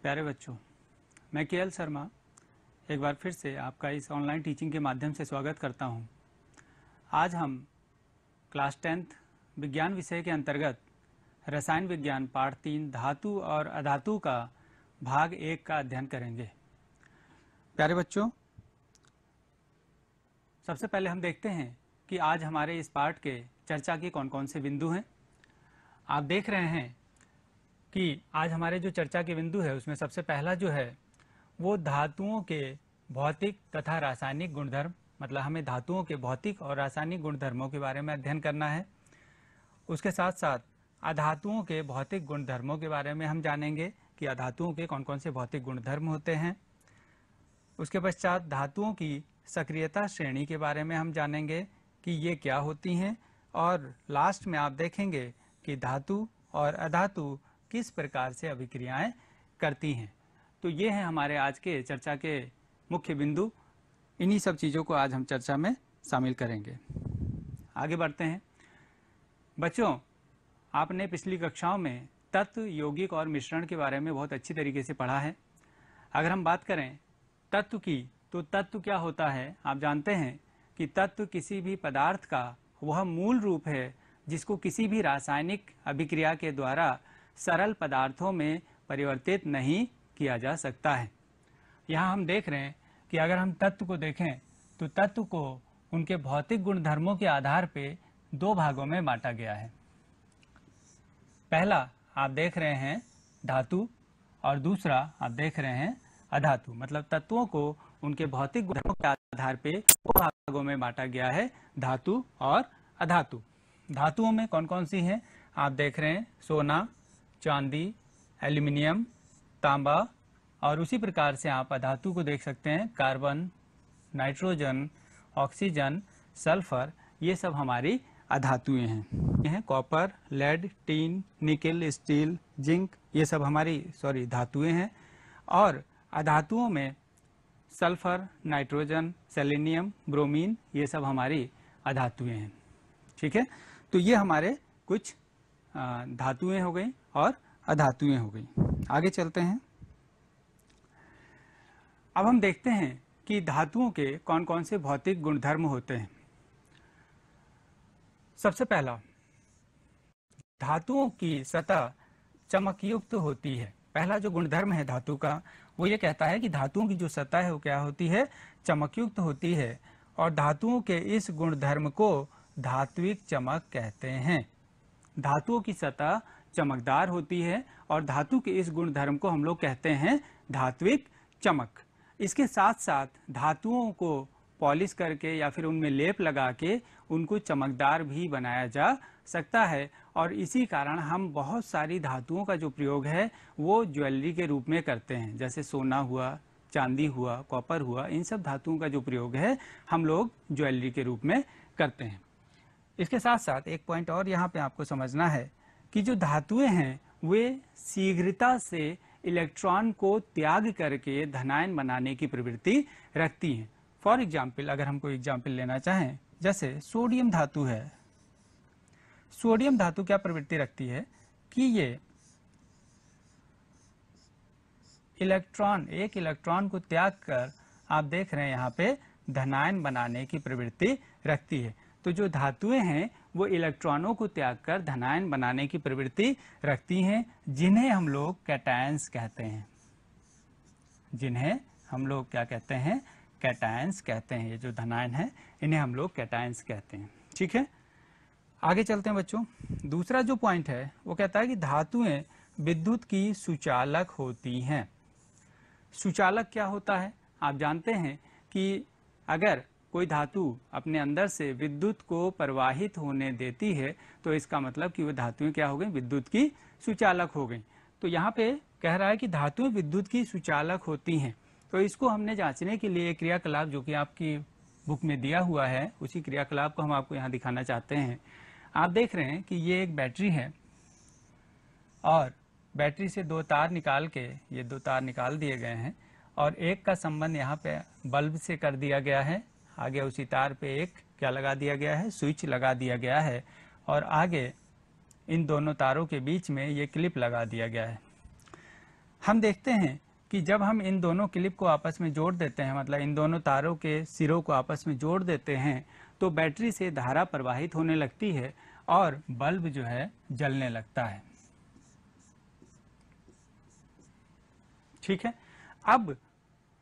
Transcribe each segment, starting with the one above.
प्यारे बच्चों, मैं केएल शर्मा एक बार फिर से आपका इस ऑनलाइन टीचिंग के माध्यम से स्वागत करता हूं। आज हम क्लास 10th विज्ञान विषय के अंतर्गत रसायन विज्ञान पाठ 3 धातु और अधातु का भाग 1 का अध्ययन करेंगे। प्यारे बच्चों, सबसे पहले हम देखते हैं कि आज हमारे इस पाठ के चर्चा के कौन कौन से बिंदु हैं। आप देख रहे हैं कि आज हमारे जो चर्चा के बिंदु है उसमें सबसे पहला जो है वो धातुओं के भौतिक तथा रासायनिक गुणधर्म, मतलब हमें धातुओं के भौतिक और रासायनिक गुणधर्मों के बारे में अध्ययन करना है। उसके साथ साथ अधातुओं के भौतिक गुणधर्मों के बारे में हम जानेंगे कि अधातुओं के कौन कौन से भौतिक गुणधर्म होते हैं। उसके पश्चात धातुओं की सक्रियता श्रेणी के बारे में हम जानेंगे कि ये क्या होती हैं, और लास्ट में आप देखेंगे कि धातु और अधातु किस प्रकार से अभिक्रियाएं करती हैं। तो ये हैं हमारे आज के चर्चा के मुख्य बिंदु। इन्हीं सब चीज़ों को आज हम चर्चा में शामिल करेंगे। आगे बढ़ते हैं। बच्चों, आपने पिछली कक्षाओं में तत्व, यौगिक और मिश्रण के बारे में बहुत अच्छी तरीके से पढ़ा है। अगर हम बात करें तत्व की, तो तत्व क्या होता है? आप जानते हैं कि तत्व किसी भी पदार्थ का वह मूल रूप है जिसको किसी भी रासायनिक अभिक्रिया के द्वारा सरल पदार्थों में परिवर्तित नहीं किया जा सकता है। यहाँ हम देख रहे हैं कि अगर हम तत्व को देखें तो तत्व को उनके भौतिक गुणधर्मों के आधार पे दो भागों में बांटा गया है। पहला आप देख रहे हैं धातु, और दूसरा आप देख रहे हैं अधातु। मतलब तत्वों को उनके भौतिक गुणधर्मों के आधार पे दो भागों में बांटा गया है, धातु और अधातु। धातुओं में कौन कौन सी हैं? आप देख रहे हैं सोना, चांदी, एल्यूमिनियम, तांबा, और उसी प्रकार से आप अधातु को देख सकते हैं कार्बन, नाइट्रोजन, ऑक्सीजन, सल्फर। ये सब हमारी अधातुएं हैं। Copper, lead, tin, nickel, steel, zinc, ये सब हमारी धातुएं हैं। और अधातुओं में सल्फर, नाइट्रोजन, सेलेनियम, ब्रोमीन, ये सब हमारी अधातुएं हैं। ठीक है, तो ये हमारे कुछ धातुएं हो गई और अधातुएं हो गई। आगे चलते हैं। अब हम देखते हैं कि धातुओं के कौन कौन से भौतिक गुणधर्म होते हैं। सबसे पहला, धातुओं की सतह चमकयुक्त होती है। पहला जो गुणधर्म है धातु का वो ये कहता है कि धातुओं की जो सतह है वो क्या होती है? चमकयुक्त होती है। और धातुओं के इस गुणधर्म को धात्विक चमक कहते हैं। धातुओं की सतह चमकदार होती है और धातु के इस गुणधर्म को हम लोग कहते हैं धात्विक चमक। इसके साथ साथ धातुओं को पॉलिश करके या फिर उनमें लेप लगा के उनको चमकदार भी बनाया जा सकता है। और इसी कारण हम बहुत सारी धातुओं का जो प्रयोग है वो ज्वेलरी के रूप में करते हैं। जैसे सोना हुआ, चांदी हुआ, कॉपर हुआ, इन सब धातुओं का जो प्रयोग है हम लोग ज्वेलरी के रूप में करते हैं। इसके साथ साथ एक पॉइंट और यहाँ पे आपको समझना है कि जो धातुएं हैं वे शीघ्रता से इलेक्ट्रॉन को त्याग करके धनायन बनाने की प्रवृत्ति रखती हैं। फॉर एग्जाम्पल, अगर हम कोई एग्जाम्पल लेना चाहें, जैसे सोडियम धातु है। सोडियम धातु क्या प्रवृत्ति रखती है कि ये एक इलेक्ट्रॉन को त्याग कर, आप देख रहे हैं यहाँ पे, धनायन बनाने की प्रवृत्ति रखती है। तो जो धातुएं हैं वो इलेक्ट्रॉनों को त्याग कर धनायन बनाने की प्रवृत्ति रखती हैं, जिन्हें हम लोग कैटायंस कहते हैं। जिन्हें हम लोग क्या कहते हैं? कैटायंस कहते हैं। ये जो धनायन है इन्हें हम लोग कैटायंस कहते हैं। ठीक है, आगे चलते हैं बच्चों। दूसरा जो पॉइंट है वो कहता है कि धातुएं विद्युत की सुचालक होती हैं। सुचालक क्या होता है? आप जानते हैं कि अगर कोई धातु अपने अंदर से विद्युत को प्रवाहित होने देती है तो इसका मतलब कि वह धातुएं क्या हो गई? विद्युत की सुचालक हो गई। तो यहाँ पे कह रहा है कि धातुएं विद्युत की सुचालक होती हैं। तो इसको हमने जांचने के लिए क्रियाकलाप जो कि आपकी बुक में दिया हुआ है, उसी क्रियाकलाप को हम आपको यहाँ दिखाना चाहते हैं। आप देख रहे हैं कि ये एक बैटरी है और बैटरी से दो तार निकाल के, ये दो तार निकाल दिए गए हैं और एक का संबंध यहाँ पे बल्ब से कर दिया गया है। आगे उसी तार पे एक क्या लगा दिया गया है? स्विच लगा दिया गया है। और आगे इन दोनों तारों के बीच में ये क्लिप लगा दिया गया है। हम देखते हैं कि जब हम इन दोनों क्लिप को आपस में जोड़ देते हैं, मतलब इन दोनों तारों के सिरों को आपस में जोड़ देते हैं, तो बैटरी से धारा प्रवाहित होने लगती है और बल्ब जो है जलने लगता है। ठीक है, अब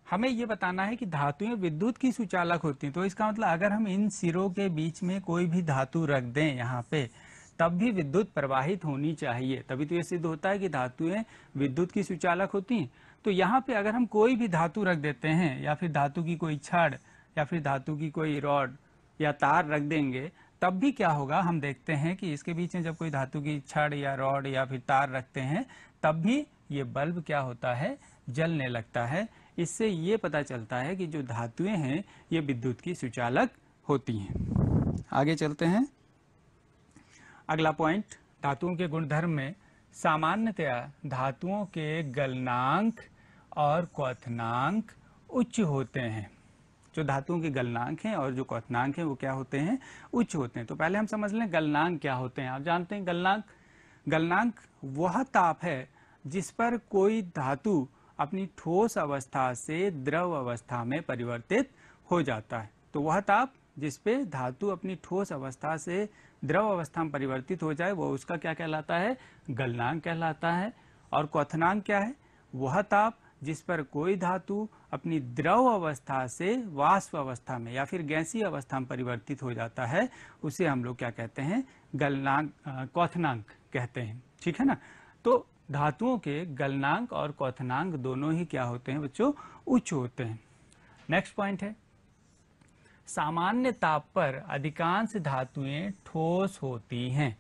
हमें ये बताना है कि धातुएं विद्युत की सुचालक होती हैं, तो इसका मतलब अगर हम इन सिरों के बीच में कोई भी धातु रख दें यहाँ पे, तब भी विद्युत प्रवाहित होनी चाहिए, तभी तो ये सिद्ध होता है कि धातुएं विद्युत की सुचालक होती हैं। तो यहाँ पे अगर हम कोई भी धातु रख देते हैं या फिर धातु की कोई छड़ या फिर धातु की कोई रॉड या तार रख देंगे, तब भी क्या होगा, हम देखते हैं कि इसके बीच में जब कोई धातु की छड़ या रॉड या फिर तार रखते हैं, तब भी ये बल्ब क्या होता है, जलने लगता है। इससे ये पता चलता है कि जो धातुएं हैं ये विद्युत की सुचालक होती हैं। आगे चलते हैं। अगला पॉइंट, धातुओं के गुणधर्म में सामान्यतया धातुओं के गलनांक और क्वथनांक उच्च होते हैं। जो धातुओं के गलनांक हैं और जो क्वथनांक हैं वो क्या होते हैं, उच्च होते हैं। तो पहले हम समझ लें गलनांक क्या होते हैं। आप जानते हैं गलनांक वह ताप है जिस पर कोई धातु अपनी ठोस अवस्था से द्रव अवस्था में परिवर्तित हो जाता है। तो वह ताप जिस पे धातु अपनी ठोस अवस्था से द्रव अवस्था में परिवर्तित हो जाए वो उसका क्या कहलाता है, गलनांक कहलाता है। और क्वथनांक क्या है, वह ताप जिस पर कोई धातु अपनी द्रव अवस्था से वाष्प अवस्था में या फिर गैसीय अवस्था में परिवर्तित हो जाता है, उसे हम लोग क्या कहते हैं, गलनांक, क्वथनांक कहते हैं। ठीक है ना। तो धातुओं के गलनांक और क्वथनांक दोनों ही क्या होते हैं बच्चों, उच्च होते हैं। नेक्स्ट पॉइंट है, सामान्य ताप पर अधिकांश धातुएं ठोस होती हैं।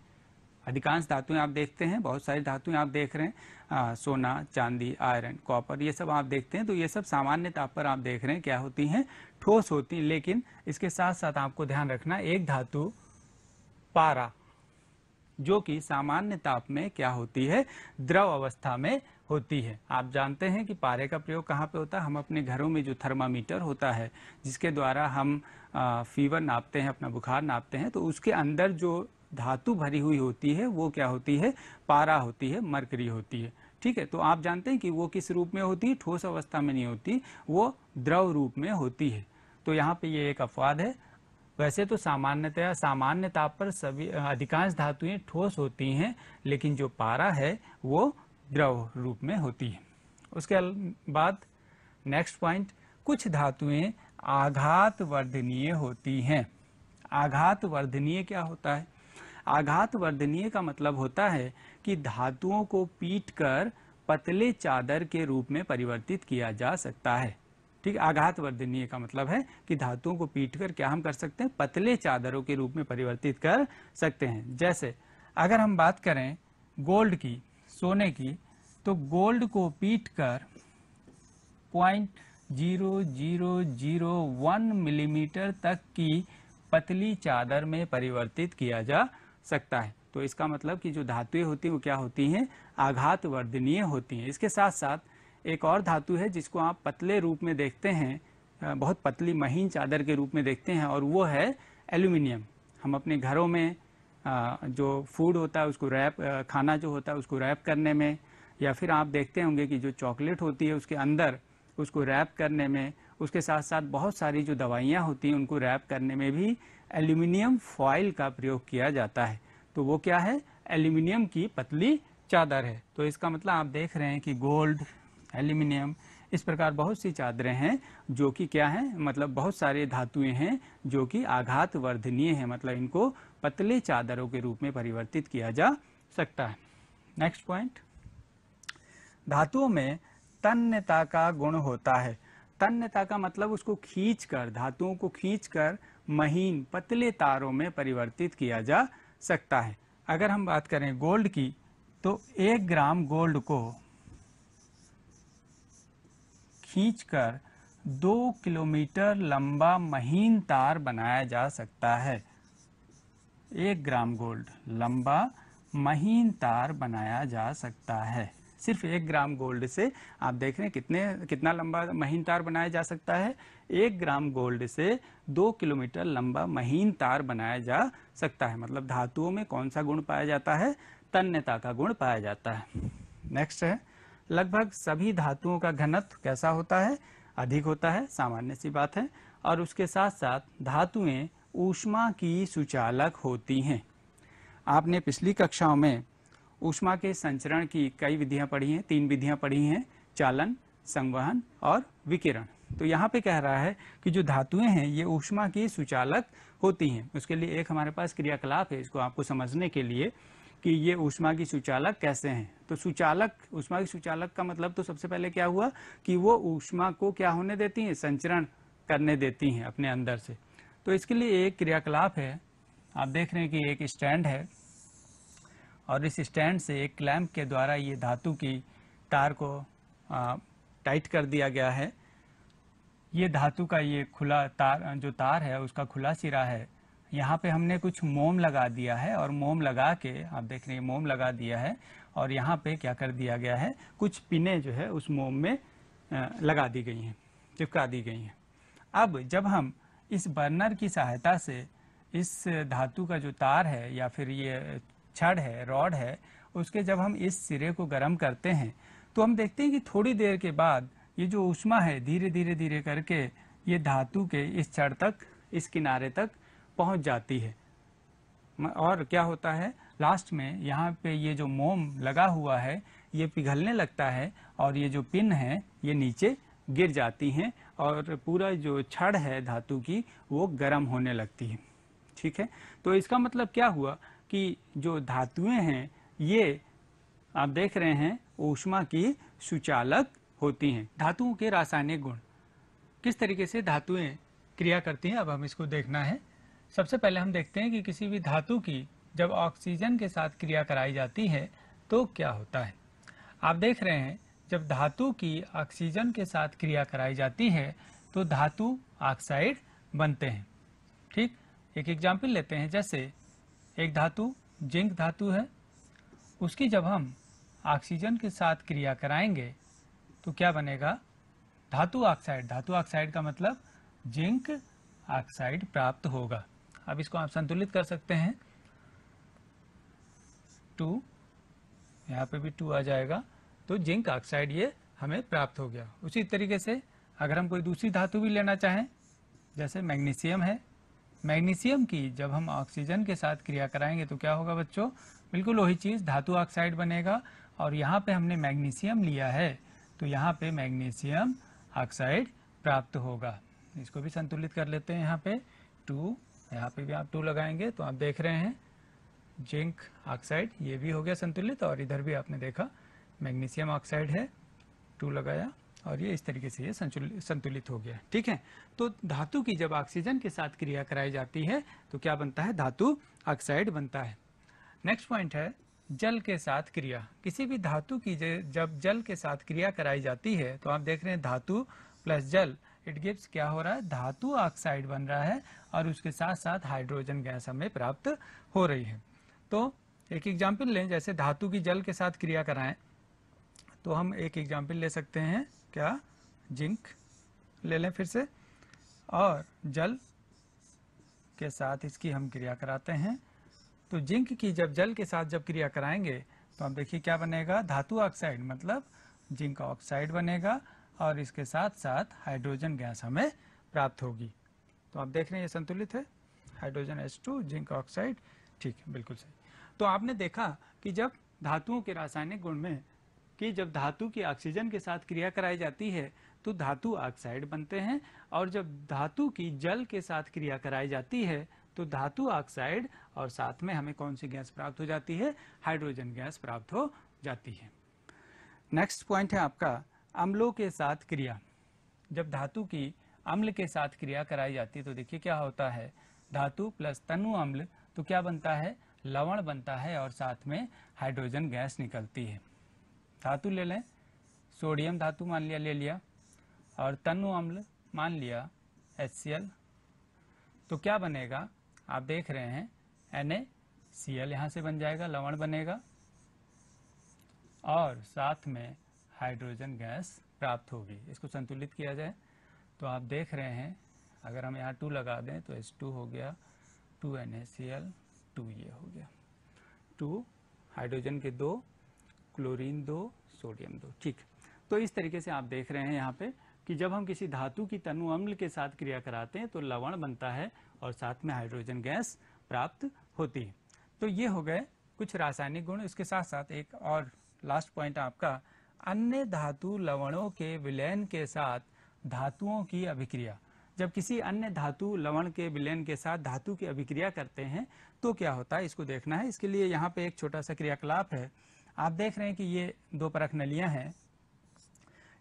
अधिकांश धातुएं आप देखते हैं, बहुत सारी धातुएं आप देख रहे हैं, सोना, चांदी, आयरन, कॉपर, ये सब आप देखते हैं। तो ये सब सामान्य ताप पर आप देख रहे हैं क्या होती हैं, ठोस होती हैं। लेकिन इसके साथ साथ आपको ध्यान रखना, एक धातु पारा जो कि सामान्य ताप में क्या होती है, द्रव अवस्था में होती है। आप जानते हैं कि पारे का प्रयोग कहाँ पे होता है, हम अपने घरों में जो थर्मामीटर होता है जिसके द्वारा हम फीवर नापते हैं, अपना बुखार नापते हैं, तो उसके अंदर जो धातु भरी हुई होती है वो क्या होती है, पारा होती है, मरकरी होती है। ठीक है, तो आप जानते हैं कि वो किस रूप में होती है, ठोस अवस्था में नहीं होती, वो द्रव रूप में होती है। तो यहाँ पे ये एक अपवाद है। वैसे तो सामान्यतया सामान्य ताप पर सभी अधिकांश धातुएं ठोस होती हैं, लेकिन जो पारा है वो द्रव रूप में होती है। उसके बाद नेक्स्ट पॉइंट, कुछ धातुएं आघात वर्धनीय होती हैं। आघात वर्धनीय क्या होता है, आघात वर्धनीय का मतलब होता है कि धातुओं को पीटकर पतले चादर के रूप में परिवर्तित किया जा सकता है। ठीक, आघात वर्धनीय का मतलब है कि धातुओं को पीटकर क्या हम कर सकते हैं, पतले चादरों के रूप में परिवर्तित कर सकते हैं। जैसे अगर हम बात करें गोल्ड की, सोने की, तो गोल्ड को पीटकर 0.0001 मिलीमीटर तक की पतली चादर में परिवर्तित किया जा सकता है। तो इसका मतलब कि जो धातुएं होती हैं वो क्या होती हैं, आघात वर्धनीय होती हैं। इसके साथ साथ एक और धातु है जिसको आप पतले रूप में देखते हैं, बहुत पतली महीन चादर के रूप में देखते हैं, और वो है एल्यूमिनियम। हम अपने घरों में जो फूड होता है उसको रैप, खाना जो होता है उसको रैप करने में, या फिर आप देखते होंगे कि जो चॉकलेट होती है उसके अंदर उसको रैप करने में, उसके साथ साथ बहुत सारी जो दवाइयाँ होती हैं उनको रैप करने में भी एल्यूमिनियम फॉइल का प्रयोग किया जाता है। तो वो क्या है, एल्यूमिनियम की पतली चादर है। तो इसका मतलब आप देख रहे हैं कि गोल्ड, एल्यूमिनियम, इस प्रकार बहुत सी चादरें हैं जो कि क्या हैं, मतलब बहुत सारे धातुएं हैं जो कि आघात वर्धनीय हैं, मतलब इनको पतले चादरों के रूप में परिवर्तित किया जा सकता है। नेक्स्ट पॉइंट, धातुओं में तन्यता का गुण होता है। तन्यता का मतलब उसको खींचकर, धातुओं को खींचकर महीन पतले तारों में परिवर्तित किया जा सकता है। अगर हम बात करें गोल्ड की, तो 1 ग्राम गोल्ड को खींचकर 2 किलोमीटर लंबा महीन तार बनाया जा सकता है। 1 ग्राम गोल्ड लंबा महीन तार बनाया जा सकता है। सिर्फ 1 ग्राम गोल्ड से आप देख रहे हैं कितना लंबा महीन तार बनाया जा सकता है। 1 ग्राम गोल्ड से 2 किलोमीटर लंबा महीन तार बनाया जा सकता है। मतलब धातुओं में कौन सा गुण पाया जाता है, तन्यता का गुण पाया जाता है। नेक्स्ट है लगभग सभी धातुओं का घनत्व कैसा होता है? अधिक होता है, सामान्य सी बात है। और उसके साथ साथ धातुएं ऊष्मा की सुचालक होती हैं। आपने पिछली कक्षाओं में ऊष्मा के संचरण की कई विधियां पढ़ी हैं, 3 विधियां पढ़ी हैं, चालन, संवहन और विकिरण। तो यहाँ पे कह रहा है कि जो धातुएं हैं ये ऊष्मा की सुचालक होती हैं। उसके लिए एक हमारे पास क्रियाकलाप है, इसको आपको समझने के लिए कि ये ऊष्मा की सुचालक कैसे हैं। तो सुचालक, ऊष्मा की सुचालक का मतलब तो सबसे पहले क्या हुआ कि वो ऊष्मा को क्या होने देती हैं? संचरण करने देती हैं अपने अंदर से। तो इसके लिए एक क्रियाकलाप है। आप देख रहे हैं कि एक स्टैंड है और इस स्टैंड से एक क्लैंप के द्वारा ये धातु की तार को टाइट कर दिया गया है। ये धातु का ये खुला तार, जो तार है उसका खुला सिरा है। यहाँ पे हमने कुछ मोम लगा दिया है और मोम लगा के, आप देख रहे हैं मोम लगा दिया है और यहाँ पे क्या कर दिया गया है, कुछ पिने जो है उस मोम में लगा दी गई हैं, चिपका दी गई हैं। अब जब हम इस बर्नर की सहायता से इस धातु का जो तार है या फिर ये छड़ है, रॉड है, उसके जब हम इस सिरे को गर्म करते हैं तो हम देखते हैं कि थोड़ी देर के बाद ये जो ऊष्मा है धीरे धीरे धीरे करके ये धातु के इस छड़ तक, इस किनारे तक पहुंच जाती है। और क्या होता है, लास्ट में यहाँ पे ये जो मोम लगा हुआ है ये पिघलने लगता है और ये जो पिन है ये नीचे गिर जाती हैं और पूरा जो छड़ है धातु की वो गर्म होने लगती है। ठीक है, तो इसका मतलब क्या हुआ कि जो धातुएं हैं ये आप देख रहे हैं ऊष्मा की सुचालक होती हैं। धातुओं के रासायनिक गुण, किस तरीके से धातुएं क्रिया करती हैं, अब हम इसको देखना है। सबसे पहले हम देखते हैं कि किसी भी धातु की जब ऑक्सीजन के साथ क्रिया कराई जाती है तो क्या होता है। आप देख रहे हैं जब धातु की ऑक्सीजन के साथ क्रिया कराई जाती है तो धातु ऑक्साइड बनते हैं। ठीक, एक एग्जाम्पल लेते हैं। जैसे एक धातु जिंक धातु है, उसकी जब हम ऑक्सीजन के साथ क्रिया कराएंगे तो क्या बनेगा? धातु ऑक्साइड। धातु ऑक्साइड का मतलब जिंक ऑक्साइड प्राप्त होगा। अब इसको आप संतुलित कर सकते हैं, 2, यहाँ पे भी 2 आ जाएगा, तो जिंक ऑक्साइड ये हमें प्राप्त हो गया। उसी तरीके से अगर हम कोई दूसरी धातु भी लेना चाहें, जैसे मैग्नीशियम है, मैग्नीशियम की जब हम ऑक्सीजन के साथ क्रिया कराएंगे तो क्या होगा बच्चों? बिल्कुल वही चीज़, धातु ऑक्साइड बनेगा। और यहाँ पे हमने मैग्नीशियम लिया है तो यहाँ पे मैग्नीशियम ऑक्साइड प्राप्त होगा। इसको भी संतुलित कर लेते हैं। यहाँ पे 2, यहाँ पे भी आप 2 लगाएंगे तो आप देख रहे हैं जिंक ऑक्साइड ये भी हो गया संतुलित, और इधर भी आपने देखा मैग्नीशियम ऑक्साइड है, 2 लगाया और ये इस तरीके से ये संतुलित हो गया। ठीक है, तो धातु की जब ऑक्सीजन के साथ क्रिया कराई जाती है तो क्या बनता है? धातु ऑक्साइड बनता है। नेक्स्ट पॉइंट है जल के साथ क्रिया। किसी भी धातु की जब जल के साथ क्रिया कराई जाती है तो आप देख रहे हैं धातु प्लस जल, इट गिव्स क्या हो रहा है? धातु ऑक्साइड बन रहा है और उसके साथ साथ हाइड्रोजन गैस हमें प्राप्त हो रही है। तो एक एग्जाम्पल लें, जैसे धातु की जल के साथ क्रिया कराएं तो हम एक एग्जाम्पल ले सकते हैं, क्या? जिंक ले लें फिर से, और जल के साथ इसकी हम क्रिया कराते हैं। तो जिंक की जब जल के साथ जब क्रिया कराएंगे तो आप देखिए क्या बनेगा? धातु ऑक्साइड मतलब जिंक ऑक्साइड बनेगा और इसके साथ साथ हाइड्रोजन गैस हमें प्राप्त होगी। तो आप देख रहे हैं ये संतुलित है, हाइड्रोजन H2 जिंक ऑक्साइड। ठीक है, बिल्कुल सही। तो आपने देखा कि जब धातुओं के रासायनिक गुण में कि जब धातु की ऑक्सीजन के साथ क्रिया कराई जाती है तो धातु ऑक्साइड बनते हैं, और जब धातु की जल के साथ क्रिया कराई जाती है तो धातु ऑक्साइड और साथ में हमें कौन सी गैस प्राप्त हो जाती है? हाइड्रोजन गैस प्राप्त हो जाती है। नेक्स्ट पॉइंट है आपका अम्लों के साथ क्रिया। जब धातु की अम्ल के साथ क्रिया कराई जाती है तो देखिए क्या होता है? धातु प्लस तनु अम्ल, तो क्या बनता है? लवण बनता है और साथ में हाइड्रोजन गैस निकलती है। धातु ले लें, सोडियम धातु मान लिया, ले लिया, और तनु अम्ल मान लिया HCl, तो क्या बनेगा? आप देख रहे हैं NaCl यहाँ से बन जाएगा, लवण बनेगा और साथ में हाइड्रोजन गैस प्राप्त होगी। इसको संतुलित किया जाए तो आप देख रहे हैं अगर हम यहाँ 2 लगा दें तो H2 हो गया, 2 NaCl, 2 ये हो गया, 2 हाइड्रोजन के 2, क्लोरीन 2, सोडियम 2। ठीक, तो इस तरीके से आप देख रहे हैं यहाँ पे कि जब हम किसी धातु की तनु अम्ल के साथ क्रिया कराते हैं तो लवण बनता है और साथ में हाइड्रोजन गैस प्राप्त होती है। तो ये हो गए कुछ रासायनिक गुण। इसके साथ साथ एक और लास्ट पॉइंट आपका, अन्य धातु लवणों के विलयन के साथ धातुओं की अभिक्रिया। जब किसी अन्य धातु लवण के विलयन के साथ धातु की अभिक्रिया करते हैं तो क्या होता है, इसको देखना है। इसके लिए यहाँ पे एक छोटा सा क्रियाकलाप है। आप देख रहे हैं कि ये दो परख नलियाँ हैं।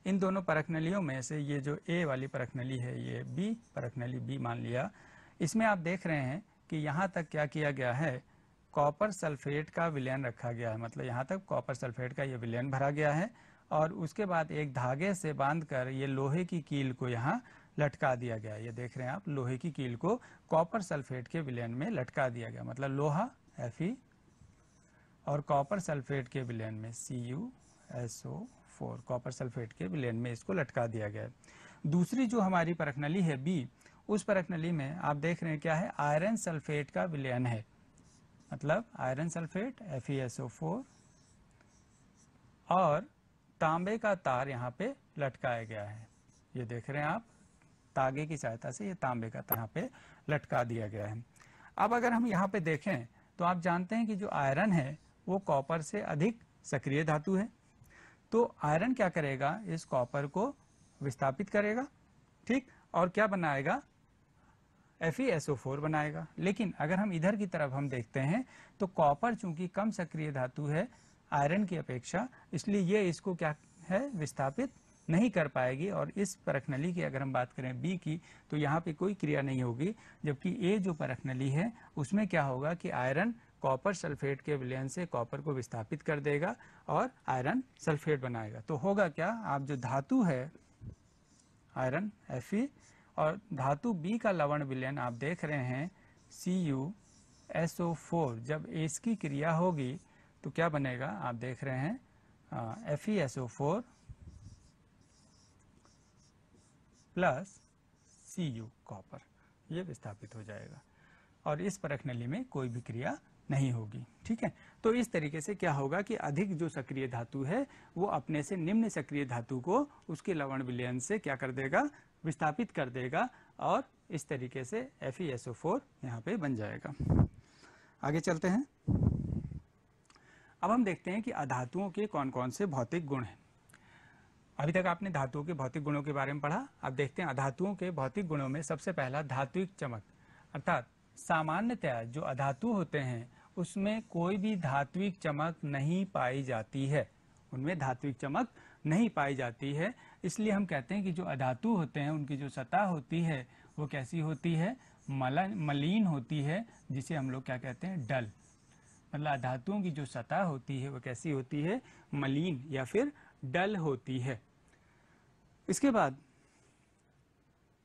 इन दोनों परख नलियों में से ये जो ए वाली परख नली है, ये बी परख नली बी मान लिया। इसमें आप देख रहे हैं कि यहाँ तक क्या किया गया है, कॉपर सल्फेट का विलयन रखा गया है। मतलब यहाँ तक कॉपर सल्फेट का ये विलयन भरा गया है और उसके बाद एक धागे से बांधकर ये लोहे की कील को यहाँ लटका दिया गया। ये देख रहे हैं आप, लोहे की कील को कॉपर सल्फेट के विलयन में लटका दिया गया। मतलब लोहा Fe और कॉपर सल्फेट के विलयन में CuSO4, कॉपर सल्फेट के विलयन में इसको लटका दिया गया है। दूसरी जो हमारी परख नली है बी, उस परख नली में आप देख रहे हैं क्या है, आयरन सल्फेट का विलयन है। मतलब आयरन सल्फेट FeSO4 और तांबे का तार यहाँ पे लटकाया गया है। ये देख रहे हैं आप, तागे की सहायता से ये तांबे का तार यहाँ पे लटका दिया गया है। अब अगर हम यहाँ पे देखें तो आप जानते हैं कि जो आयरन है वो कॉपर से अधिक सक्रिय धातु है। तो आयरन क्या करेगा, इस कॉपर को विस्थापित करेगा, ठीक, और क्या बनाएगा, FeSO4 बनाएगा। लेकिन अगर हम इधर की तरफ हम देखते हैं तो कॉपर चूंकि कम सक्रिय धातु है आयरन की अपेक्षा, इसलिए ये इसको क्या है, विस्थापित नहीं कर पाएगी। और इस परख नली की अगर हम बात करें बी की, तो यहाँ पे कोई क्रिया नहीं होगी। जबकि ए जो परख नली है उसमें क्या होगा कि आयरन कॉपर सल्फेट के विलयन से कॉपर को विस्थापित कर देगा और आयरन सल्फेट बनाएगा। तो होगा क्या, आप जो धातु है आयरन Fe और धातु बी का लवण विलयन आप देख रहे हैं CuSO4, जब इसकी क्रिया होगी तो क्या बनेगा, आप देख रहे हैं FeSO4 प्लस Cu कॉपर, ये विस्थापित हो जाएगा और इस परख नली में कोई भी क्रिया नहीं होगी। ठीक है, तो इस तरीके से क्या होगा कि अधिक जो सक्रिय धातु है वो अपने से निम्न सक्रिय धातु को उसके लवण विलयन से क्या कर देगा, विस्थापित कर देगा और इस तरीके से FeSO4 यहाँ पे बन जाएगा। आगे चलते हैं। अब हम देखते हैं कि अधातुओं के कौन कौन से भौतिक गुण हैं। अभी तक आपने धातुओं के भौतिक गुणों के बारे में पढ़ा। अब देखते हैं अधातुओं के भौतिक गुणों में सबसे पहला धात्विक चमक। अर्थात सामान्यतया जो अधातु होते हैं उसमें कोई भी धात्विक चमक नहीं पाई जाती है, उनमें धात्विक चमक नहीं पाई जाती है। इसलिए हम कहते हैं कि जो अधातु होते हैं उनकी जो सतह होती है वो कैसी होती है, मलिन होती है, जिसे हम लोग क्या कहते हैं, डल। मतलब अधातुओं की जो सतह होती है वो कैसी होती है, मलिन या फिर डल होती है। इसके बाद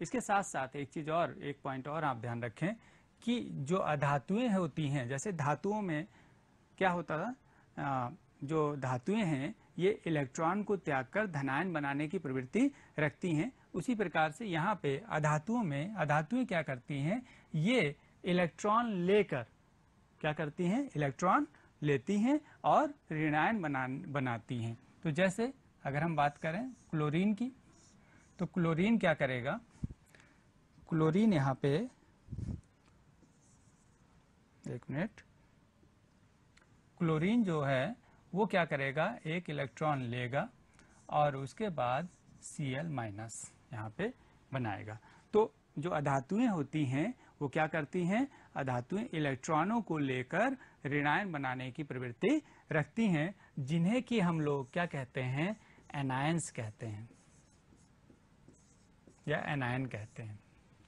इसके साथ साथ एक चीज और, एक पॉइंट और आप ध्यान रखें कि जो अधातुएं होती हैं, जैसे धातुओं में क्या होता था, जो धातुएं हैं ये इलेक्ट्रॉन को त्याग कर धनायन बनाने की प्रवृत्ति रखती हैं। उसी प्रकार से यहाँ पे अधातुओं में अधातुएं क्या करती हैं, ये इलेक्ट्रॉन लेकर क्या करती हैं, इलेक्ट्रॉन लेती हैं और ऋणायन बनाती हैं। तो जैसे अगर हम बात करें क्लोरीन की, तो क्लोरीन क्या करेगा, क्लोरीन यहाँ पे, एक मिनट, क्लोरीन जो है वो क्या करेगा, एक इलेक्ट्रॉन लेगा और उसके बाद Cl माइनस यहाँ पे बनाएगा। तो जो अधातुएं होती हैं वो क्या करती हैं, अधातुएं इलेक्ट्रॉनों को लेकर ऋणायन बनाने की प्रवृत्ति रखती हैं, जिन्हें कि हम लोग क्या कहते हैं, एनायंस कहते हैं या एनायन कहते हैं।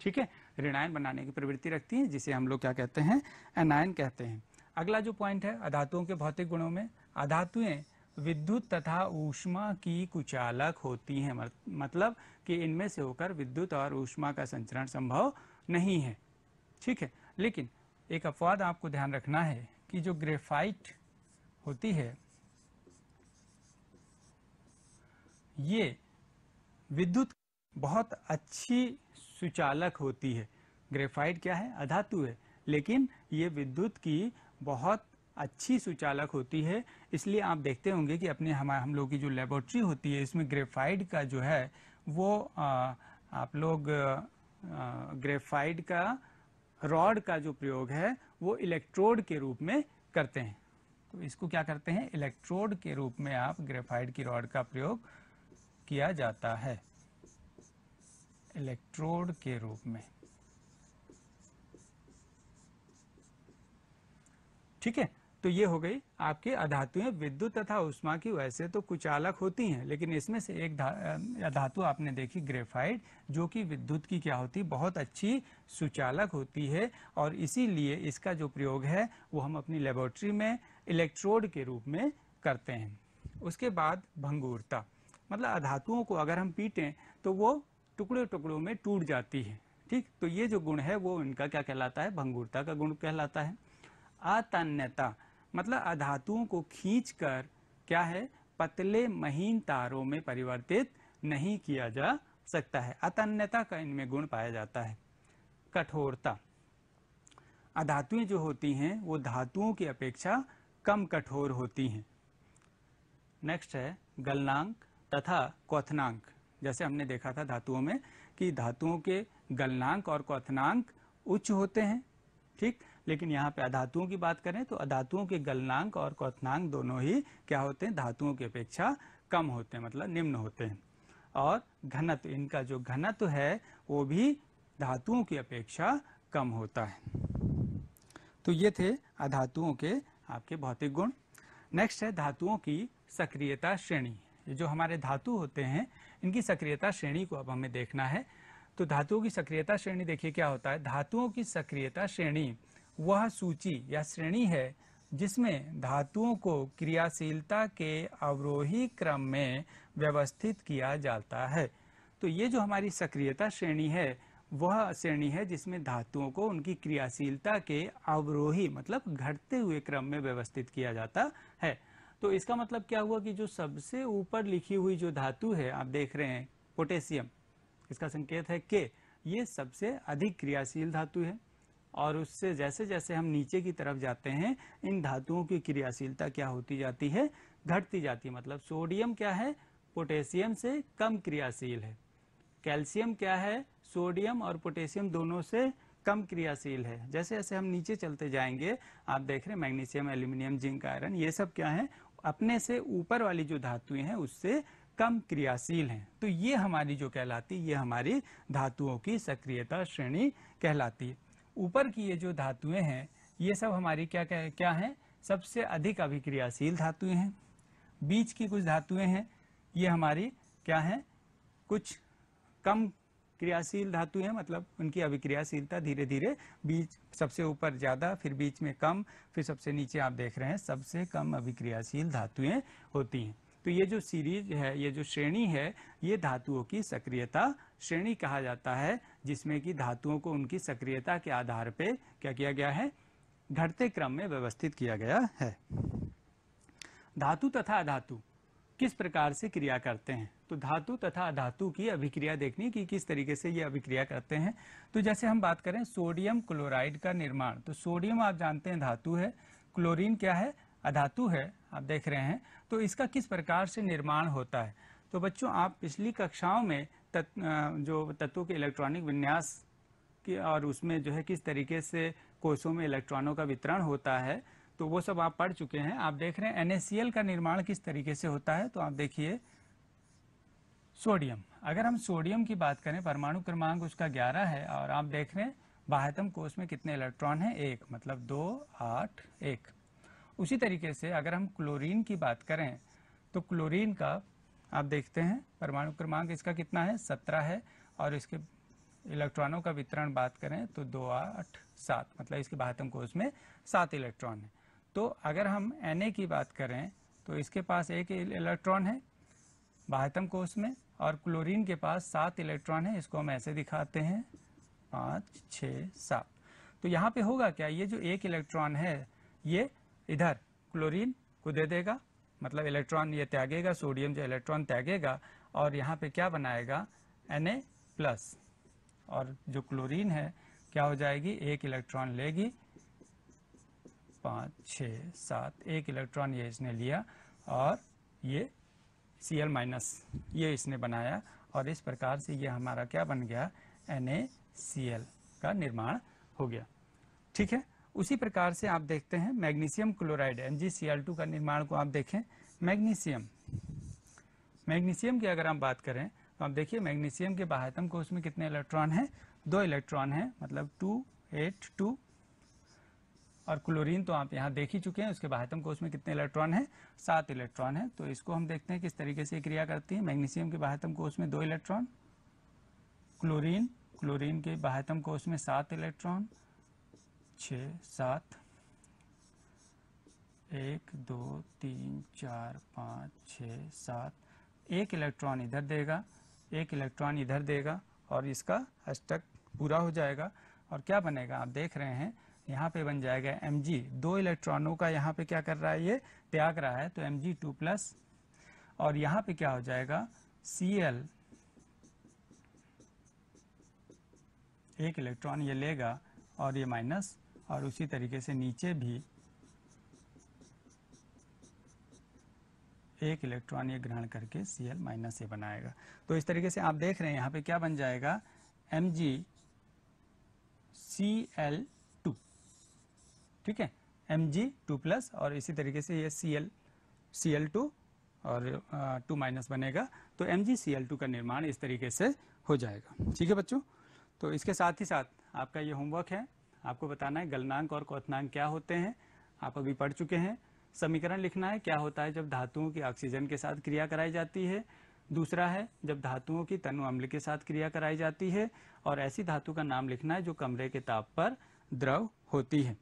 ठीक है, ऋणायन बनाने की प्रवृत्ति रखती है जिसे हम लोग क्या कहते हैं, एनायन कहते हैं। अगला जो पॉइंट है अधातुओं के भौतिक गुणों में, अधातुएं विद्युत तथा ऊष्मा की कुचालक होती हैं। मतलब कि इनमें से होकर विद्युत और ऊष्मा का संचरण संभव नहीं है। ठीक है, लेकिन एक अपवाद आपको ध्यान रखना है कि जो ग्रेफाइट होती है ये विद्युत बहुत अच्छी सुचालक होती है। ग्रेफाइट क्या है, अधातु है, लेकिन ये विद्युत की बहुत अच्छी सुचालक होती है। इसलिए आप देखते होंगे कि अपने हम लोग की जो लेबोरेटरी होती है इसमें ग्रेफाइट का जो है वो आप लोग ग्रेफाइट का रॉड का जो प्रयोग है वो इलेक्ट्रोड के रूप में करते हैं। तो इसको क्या करते हैं, इलेक्ट्रोड के रूप में आप ग्रेफाइट की रॉड का प्रयोग किया जाता है, इलेक्ट्रोड के रूप में। ठीक है, तो ये हो गई आपकी अधातुएं। विद्युत तथा ऊष्मा की वैसे तो कुचालक होती हैं, लेकिन इसमें से एक धातु आपने देखी ग्रेफाइट, जो कि विद्युत की क्या होती, बहुत अच्छी सुचालक होती है, और इसीलिए इसका जो प्रयोग है वो हम अपनी लेबोरेटरी में इलेक्ट्रोड के रूप में करते हैं। उसके बाद भंगुरता, मतलब अधातुओं को अगर हम पीटें तो वो टुकड़े टुकड़ों में टूट जाती है। ठीक, तो ये जो गुण है वो इनका क्या कहलाता है, भंगुरता का गुण कहलाता है। अतन्यता, मतलब अधातुओं को खींचकर क्या है, पतले महीन तारों में परिवर्तित नहीं किया जा सकता है। अतन्यता का इनमें गुण पाया जाता है। कठोरता, अधातुएं जो होती हैं वो धातुओं की अपेक्षा कम कठोर होती हैं। नेक्स्ट है गलनांक तथा क्वथनांक। जैसे हमने देखा था धातुओं में कि धातुओं के गलनांक और क्वथनांक उच्च होते हैं। ठीक, लेकिन यहाँ पे अधातुओं की बात करें तो अधातुओं के गलनांक और क्वथनांक दोनों ही क्या होते हैं, धातुओं की अपेक्षा कम होते हैं, मतलब निम्न होते हैं। और घनत्व, इनका जो घनत्व है वो भी धातुओं की अपेक्षा कम होता है। तो ये थे अधातुओं के आपके भौतिक गुण। नेक्स्ट है धातुओं की सक्रियता श्रेणी। ये जो हमारे धातु होते हैं इनकी सक्रियता श्रेणी को अब हमें देखना है। तो धातुओं की सक्रियता श्रेणी देखिए क्या होता है। धातुओं की सक्रियता श्रेणी वह सूची या श्रेणी है जिसमें धातुओं को क्रियाशीलता के अवरोही क्रम में व्यवस्थित किया जाता है। तो ये जो हमारी सक्रियता श्रेणी है वह श्रेणी है जिसमें धातुओं को उनकी क्रियाशीलता के अवरोही मतलब घटते हुए क्रम में व्यवस्थित किया जाता है। तो इसका मतलब क्या हुआ कि जो सबसे ऊपर लिखी हुई जो धातु है आप देख रहे हैं पोटेशियम, इसका संकेत है के, ये सबसे अधिक क्रियाशील धातु है। और उससे जैसे जैसे हम नीचे की तरफ जाते हैं इन धातुओं की क्रियाशीलता क्या होती जाती है, घटती जाती है। मतलब सोडियम क्या है, पोटेशियम से कम क्रियाशील है। कैल्शियम क्या है, सोडियम और पोटेशियम दोनों से कम क्रियाशील है। जैसे जैसे हम नीचे चलते जाएंगे आप देख रहे हैं मैग्नीशियम, एल्यूमिनियम, जिंक, आयरन, ये सब क्या है, अपने से ऊपर वाली जो धातुएं हैं उससे कम क्रियाशील हैं। तो ये हमारी जो कहलाती, ये हमारी धातुओं की सक्रियता श्रेणी कहलाती है। ऊपर की ये जो धातुएं हैं ये सब हमारी क्या हैं, सबसे अधिक अभिक्रियाशील धातुएं हैं। बीच की कुछ धातुएं हैं ये हमारी क्या हैं, कुछ कम क्रियाशील धातु हैं, मतलब उनकी अभिक्रियाशीलता धीरे धीरे बीच सबसे ऊपर ज़्यादा, फिर बीच में कम, फिर सबसे नीचे आप देख रहे हैं सबसे कम अभिक्रियाशील धातुएं होती हैं। तो ये जो सीरीज है, ये जो श्रेणी है, ये धातुओं की सक्रियता श्रेणी कहा जाता है, जिसमें कि धातुओं को उनकी सक्रियता के आधार पे क्या किया गया है, घटते क्रम में व्यवस्थित किया गया है। धातु तथा अधातु किस प्रकार से क्रिया करते हैं। तो धातु तथा अधातु की अभिक्रिया देखनी कि किस तरीके से ये अभिक्रिया करते हैं। तो जैसे हम बात करें सोडियम क्लोराइड का निर्माण, तो सोडियम आप जानते हैं धातु है, क्लोरीन क्या है, अधातु है, आप देख रहे हैं। तो इसका किस प्रकार से निर्माण होता है। तो बच्चों आप पिछली कक्षाओं में जो तत्वों के इलेक्ट्रॉनिक विन्यास की और उसमें जो है किस तरीके से कोषों में इलेक्ट्रॉनों का वितरण होता है तो वो सब आप पढ़ चुके हैं। आप देख रहे हैं NaCl का निर्माण किस तरीके से होता है। तो आप देखिए सोडियम, अगर हम सोडियम की बात करें परमाणु क्रमांक उसका 11 है और आप देख रहे हैं बाह्यतम कोष में कितने इलेक्ट्रॉन हैं, 1, मतलब 2, 8, 1। उसी तरीके से अगर हम क्लोरीन की बात करें तो क्लोरीन का आप देखते हैं परमाणु क्रमांक इसका कितना है, 17 है, और इसके इलेक्ट्रॉनों का वितरण बात करें तो 2, 8, 7, मतलब इसके बाह्यतम कोष में 7 इलेक्ट्रॉन है। तो अगर हम Na की बात करें तो इसके पास 1 इलेक्ट्रॉन है बाह्यतम कोष में, और क्लोरीन के पास 7 इलेक्ट्रॉन है। इसको हम ऐसे दिखाते हैं 5, 6, 7। तो यहाँ पे होगा क्या, ये जो 1 इलेक्ट्रॉन है ये इधर क्लोरीन को दे देगा, मतलब इलेक्ट्रॉन ये त्यागेगा, सोडियम जो इलेक्ट्रॉन त्यागेगा और यहाँ पे क्या बनाएगा Na+, और जो क्लोरीन है क्या हो जाएगी, 1 इलेक्ट्रॉन लेगी 5 6 7, एक इलेक्ट्रॉन ये इसने लिया और ये Cl माइनस ये इसने बनाया और इस प्रकार से ये हमारा क्या बन गया, NaCl का निर्माण हो गया। ठीक है, उसी प्रकार से आप देखते हैं मैग्नीशियम क्लोराइड MgCl2 का निर्माण को आप देखें। मैग्नीशियम की अगर हम बात करें तो आप देखिए मैग्नीशियम के बाह्यतम कोश में कितने इलेक्ट्रॉन हैं, 2 इलेक्ट्रॉन हैं, मतलब 2 8 2। और क्लोरीन तो आप यहाँ देख ही चुके हैं, उसके बाह्यतम कोश में कितने इलेक्ट्रॉन हैं, 7 इलेक्ट्रॉन हैं। तो इसको हम देखते हैं किस तरीके से क्रिया करती है। मैग्नीशियम के बाह्यतम कोश में 2 इलेक्ट्रॉन, क्लोरीन के बाह्यतम कोश में 7 इलेक्ट्रॉन, 6 7, 1 2 3 4 5 6 7, एक इलेक्ट्रॉन इधर देगा, एक इलेक्ट्रॉन इधर देगा और इसका अष्टक पूरा हो जाएगा। और क्या बनेगा, आप देख रहे हैं यहाँ पे बन जाएगा Mg, 2 इलेक्ट्रॉनों का यहाँ पे क्या कर रहा है, ये त्याग रहा है, तो Mg2+। और यहाँ पे क्या हो जाएगा, Cl, एक इलेक्ट्रॉन ये लेगा और ये माइनस, और उसी तरीके से नीचे भी एक इलेक्ट्रॉन ये ग्रहण करके Cl माइनस ये बनाएगा। तो इस तरीके से आप देख रहे हैं यहाँ पे क्या बन जाएगा, MgCl2। ठीक है, Mg2+ और इसी तरीके से ये Cl2 और 2 माइनस बनेगा, तो MgCl2 का निर्माण इस तरीके से हो जाएगा। ठीक है बच्चों, तो इसके साथ ही साथ आपका ये होमवर्क है, आपको बताना है गलनांक और क्वथनांक क्या होते हैं, आप अभी पढ़ चुके हैं। समीकरण लिखना है, क्या होता है जब धातुओं की ऑक्सीजन के साथ क्रिया कराई जाती है। दूसरा है जब धातुओं की तनु अम्ल के साथ क्रिया कराई जाती है, और ऐसी धातु का नाम लिखना है जो कमरे के ताप पर द्रव होती है।